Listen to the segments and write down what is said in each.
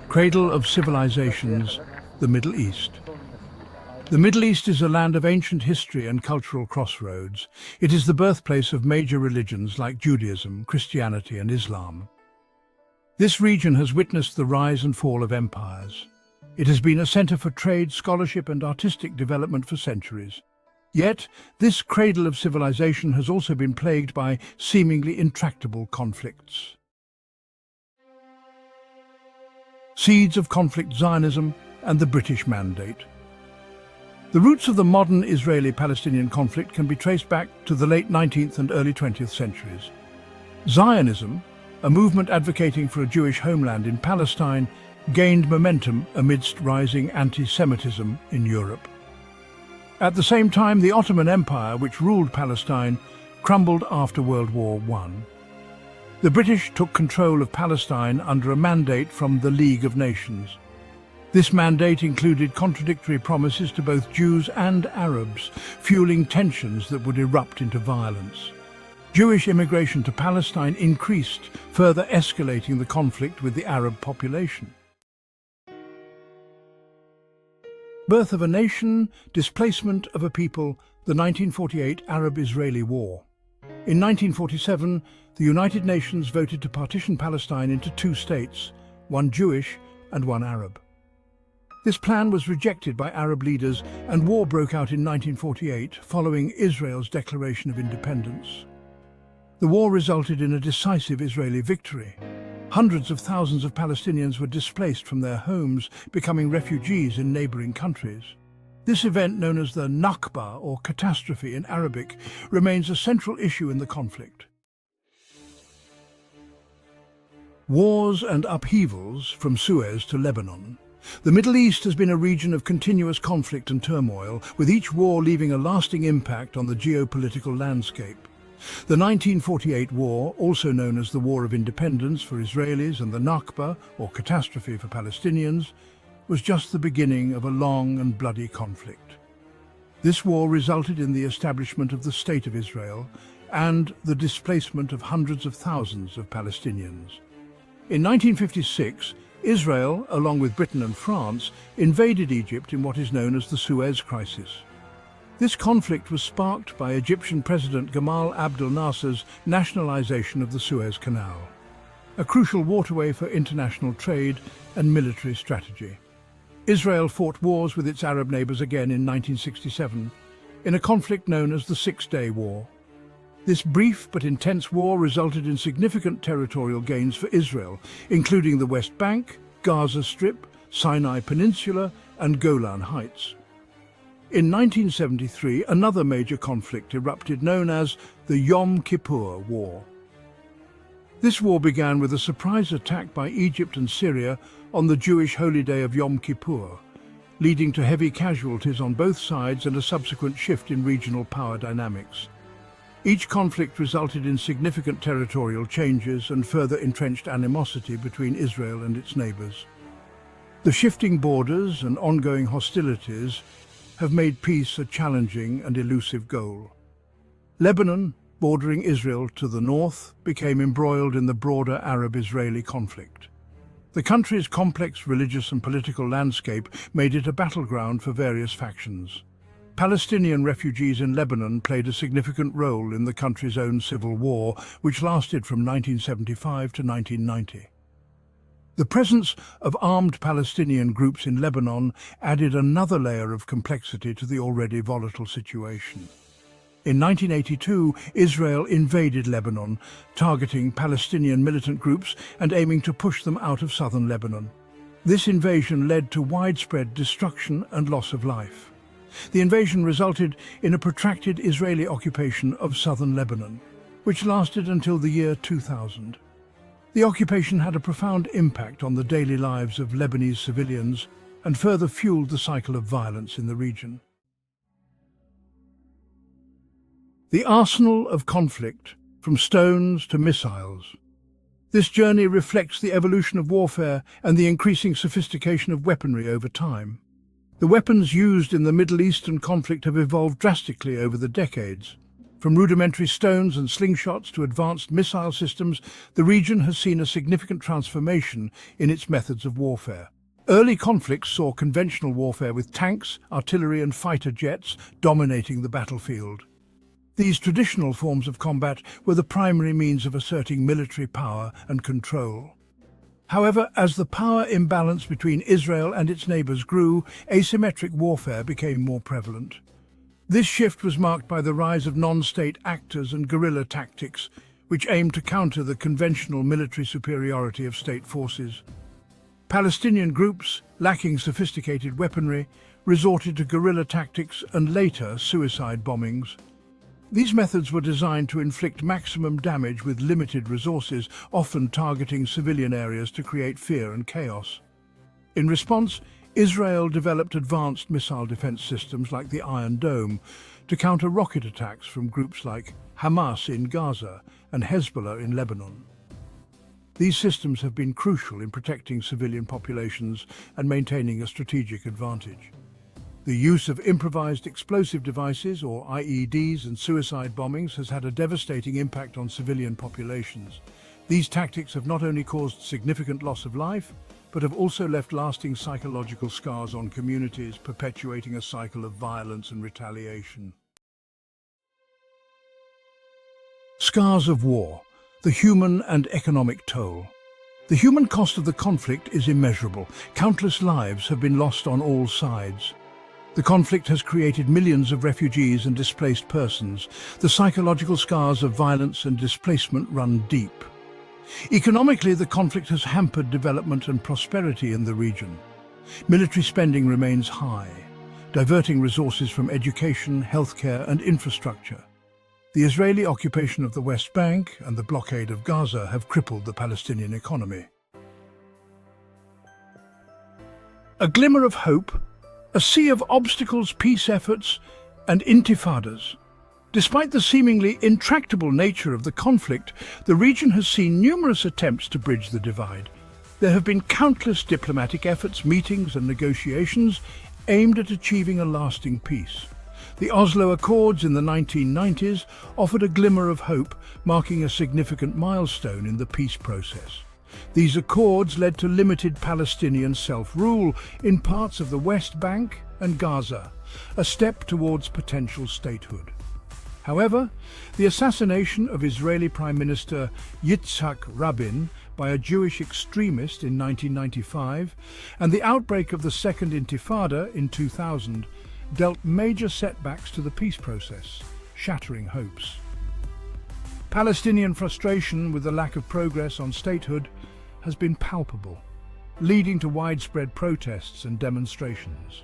Cradle of civilizations, the Middle East. The Middle East is a land of ancient history and cultural crossroads. It is the birthplace of major religions like Judaism, Christianity, and Islam. This region has witnessed the rise and fall of empires. It has been a center for trade, scholarship, and artistic development for centuries. Yet, this cradle of civilization has also been plagued by seemingly intractable conflicts. Seeds of conflict: Zionism and the British Mandate. The roots of the modern Israeli-Palestinian conflict can be traced back to the late 19th and early 20th centuries. Zionism, a movement advocating for a Jewish homeland in Palestine, gained momentum amidst rising anti-Semitism in Europe. At the same time, the Ottoman Empire, which ruled Palestine, crumbled after World War I. The British took control of Palestine under a mandate from the League of Nations. This mandate included contradictory promises to both Jews and Arabs, fueling tensions that would erupt into violence. Jewish immigration to Palestine increased, further escalating the conflict with the Arab population. Birth of a nation, displacement of a people, the 1948 Arab-Israeli War. In 1947, the United Nations voted to partition Palestine into two states, one Jewish and one Arab. This plan was rejected by Arab leaders, and war broke out in 1948 following Israel's declaration of independence. The war resulted in a decisive Israeli victory. Hundreds of thousands of Palestinians were displaced from their homes, becoming refugees in neighboring countries. This event, known as the Nakba, or catastrophe in Arabic, remains a central issue in the conflict. Wars and upheavals from Suez to Lebanon. The Middle East has been a region of continuous conflict and turmoil, with each war leaving a lasting impact on the geopolitical landscape. The 1948 war, also known as the War of Independence for Israelis and the Nakba, or catastrophe for Palestinians, was just the beginning of a long and bloody conflict. This war resulted in the establishment of the State of Israel and the displacement of hundreds of thousands of Palestinians. In 1956, Israel, along with Britain and France, invaded Egypt in what is known as the Suez Crisis. This conflict was sparked by Egyptian President Gamal Abdel Nasser's nationalization of the Suez Canal, a crucial waterway for international trade and military strategy. Israel fought wars with its Arab neighbors again in 1967, in a conflict known as the Six-Day War. This brief but intense war resulted in significant territorial gains for Israel, including the West Bank, Gaza Strip, Sinai Peninsula, and Golan Heights. In 1973, another major conflict erupted known as the Yom Kippur War. This war began with a surprise attack by Egypt and Syria on the Jewish holy day of Yom Kippur, leading to heavy casualties on both sides and a subsequent shift in regional power dynamics. Each conflict resulted in significant territorial changes and further entrenched animosity between Israel and its neighbors. The shifting borders and ongoing hostilities have made peace a challenging and elusive goal. Lebanon, bordering Israel to the north, became embroiled in the broader Arab-Israeli conflict. The country's complex religious and political landscape made it a battleground for various factions. Palestinian refugees in Lebanon played a significant role in the country's own civil war, which lasted from 1975 to 1990. The presence of armed Palestinian groups in Lebanon added another layer of complexity to the already volatile situation. In 1982, Israel invaded Lebanon, targeting Palestinian militant groups and aiming to push them out of southern Lebanon. This invasion led to widespread destruction and loss of life. The invasion resulted in a protracted Israeli occupation of southern Lebanon, which lasted until the year 2000. The occupation had a profound impact on the daily lives of Lebanese civilians and further fueled the cycle of violence in the region. The arsenal of conflict, from stones to missiles. This journey reflects the evolution of warfare and the increasing sophistication of weaponry over time. The weapons used in the Middle Eastern conflict have evolved drastically over the decades. From rudimentary stones and slingshots to advanced missile systems, the region has seen a significant transformation in its methods of warfare. Early conflicts saw conventional warfare with tanks, artillery and fighter jets dominating the battlefield. These traditional forms of combat were the primary means of asserting military power and control. However, as the power imbalance between Israel and its neighbours grew, asymmetric warfare became more prevalent. This shift was marked by the rise of non-state actors and guerrilla tactics, which aimed to counter the conventional military superiority of state forces. Palestinian groups, lacking sophisticated weaponry, resorted to guerrilla tactics and later suicide bombings. These methods were designed to inflict maximum damage with limited resources, often targeting civilian areas to create fear and chaos. In response, Israel developed advanced missile defense systems like the Iron Dome to counter rocket attacks from groups like Hamas in Gaza and Hezbollah in Lebanon. These systems have been crucial in protecting civilian populations and maintaining a strategic advantage. The use of improvised explosive devices, or IEDs, and suicide bombings has had a devastating impact on civilian populations. These tactics have not only caused significant loss of life, but have also left lasting psychological scars on communities, perpetuating a cycle of violence and retaliation. Scars of war, the human and economic toll. The human cost of the conflict is immeasurable. Countless lives have been lost on all sides. The conflict has created millions of refugees and displaced persons. The psychological scars of violence and displacement run deep. Economically, the conflict has hampered development and prosperity in the region. Military spending remains high, diverting resources from education, healthcare and infrastructure. The Israeli occupation of the West Bank and the blockade of Gaza have crippled the Palestinian economy. A glimmer of hope, a sea of obstacles, peace efforts, and intifadas. Despite the seemingly intractable nature of the conflict, the region has seen numerous attempts to bridge the divide. There have been countless diplomatic efforts, meetings, and negotiations aimed at achieving a lasting peace. The Oslo Accords in the 1990s offered a glimmer of hope, marking a significant milestone in the peace process. These accords led to limited Palestinian self-rule in parts of the West Bank and Gaza, a step towards potential statehood. However, the assassination of Israeli Prime Minister Yitzhak Rabin by a Jewish extremist in 1995 and the outbreak of the Second Intifada in 2000 dealt major setbacks to the peace process, shattering hopes. Palestinian frustration with the lack of progress on statehood has been palpable, leading to widespread protests and demonstrations.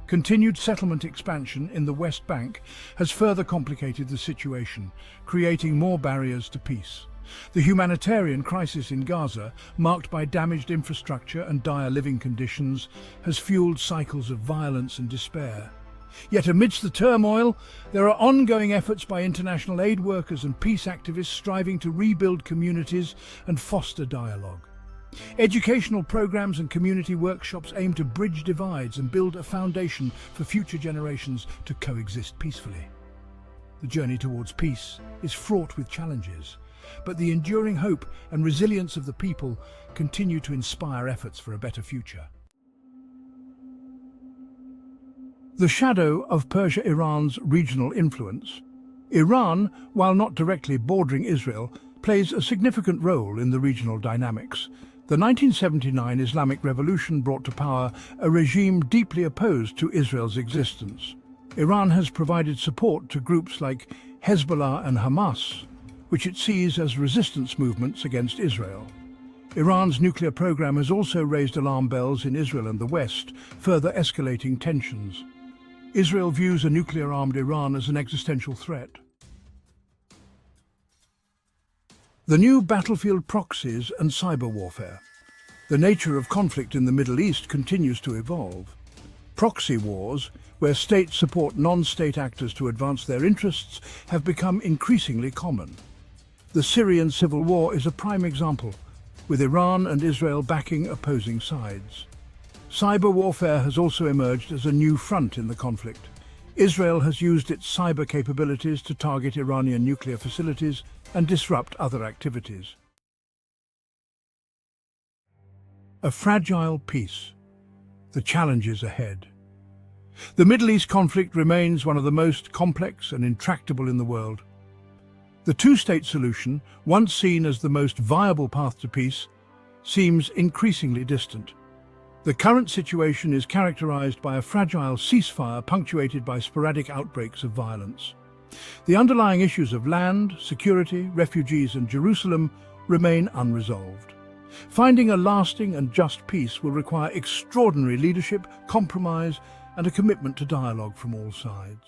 Continued settlement expansion in the West Bank has further complicated the situation, creating more barriers to peace. The humanitarian crisis in Gaza, marked by damaged infrastructure and dire living conditions, has fueled cycles of violence and despair. Yet amidst the turmoil, there are ongoing efforts by international aid workers and peace activists striving to rebuild communities and foster dialogue. Educational programs and community workshops aim to bridge divides and build a foundation for future generations to coexist peacefully. The journey towards peace is fraught with challenges, but the enduring hope and resilience of the people continue to inspire efforts for a better future. The shadow of Persia-Iran's regional influence. Iran, while not directly bordering Israel, plays a significant role in the regional dynamics. The 1979 Islamic Revolution brought to power a regime deeply opposed to Israel's existence. Iran has provided support to groups like Hezbollah and Hamas, which it sees as resistance movements against Israel. Iran's nuclear program has also raised alarm bells in Israel and the West, further escalating tensions. Israel views a nuclear-armed Iran as an existential threat. The new battlefield proxies and cyber warfare. The nature of conflict in the Middle East continues to evolve. Proxy wars, where states support non-state actors to advance their interests, have become increasingly common. The Syrian civil war is a prime example, with Iran and Israel backing opposing sides. Cyber warfare has also emerged as a new front in the conflict. Israel has used its cyber capabilities to target Iranian nuclear facilities and disrupt other activities. A fragile peace. The challenges ahead. The Middle East conflict remains one of the most complex and intractable in the world. The two-state solution, once seen as the most viable path to peace, seems increasingly distant. The current situation is characterized by a fragile ceasefire punctuated by sporadic outbreaks of violence. The underlying issues of land, security, refugees and Jerusalem remain unresolved. Finding a lasting and just peace will require extraordinary leadership, compromise and a commitment to dialogue from all sides.